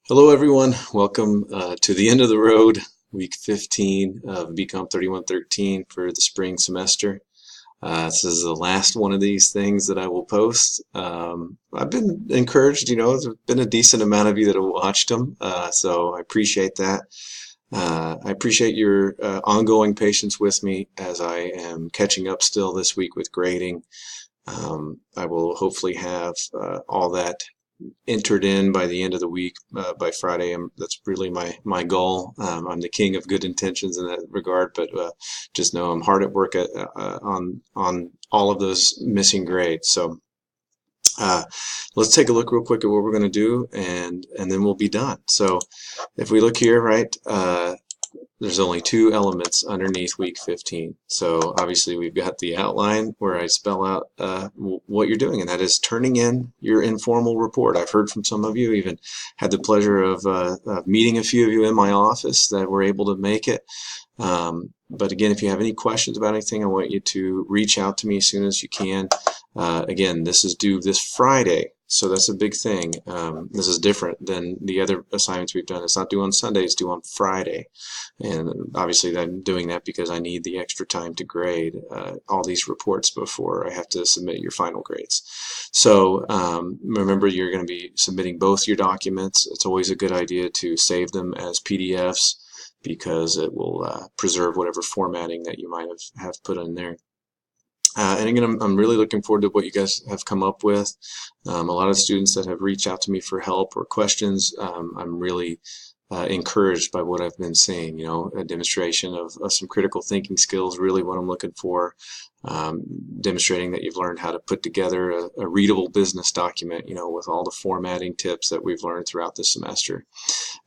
Hello everyone, welcome to the end of the road, week 15 of BCOM 3113 for the spring semester. This is the last one of these things that I will post. I've been encouraged, there's been a decent amount of you that have watched them, so I appreciate that. I appreciate your ongoing patience with me as I am catching up still this week with grading. I will hopefully have all that entered in by the end of the week, by Friday. That's really my goal. I'm the king of good intentions in that regard, but just know I'm hard at work on all of those missing grades. So let's take a look real quick at what we're going to do, and then we'll be done. So if we look here, right, there's only two elements underneath week 15. So obviously we've got the outline where I spell out what you're doing, and that is turning in your informal report. I've heard from some of you, even had the pleasure of meeting a few of you in my office that were able to make it. But again, if you have any questions about anything, I want you to reach out to me as soon as you can. Again, this is due this Friday, so that's a big thing. This is different than the other assignments we've done. It's not due on Sunday, it's due on Friday. And obviously I'm doing that because I need the extra time to grade all these reports before I have to submit your final grades. So remember, you're going to be submitting both your documents. It's always a good idea to save them as PDFs because it will preserve whatever formatting that you might have put in there. And again, I'm really looking forward to what you guys have come up with. A lot of students that have reached out to me for help or questions, I'm really encouraged by what I've been seeing. A demonstration of some critical thinking skills, really what I'm looking for. Demonstrating that you've learned how to put together a readable business document, with all the formatting tips that we've learned throughout the semester.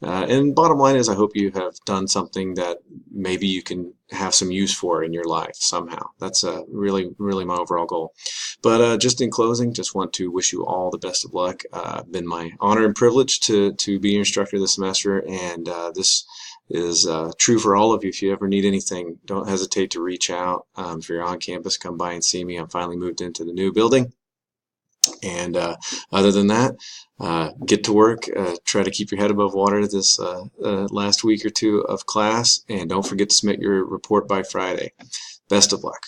And bottom line is, I hope you have done something that maybe you can have some use for in your life somehow. That's really my overall goal. But just in closing, just want to wish you all the best of luck. Been my honor and privilege to be your instructor this semester, and this is true for all of you. If you ever need anything, don't hesitate to reach out. If you're on campus, come by and see me. I'm finally moved into the new building. And other than that, get to work. Try to keep your head above water this last week or two of class. And don't forget to submit your report by Friday. Best of luck.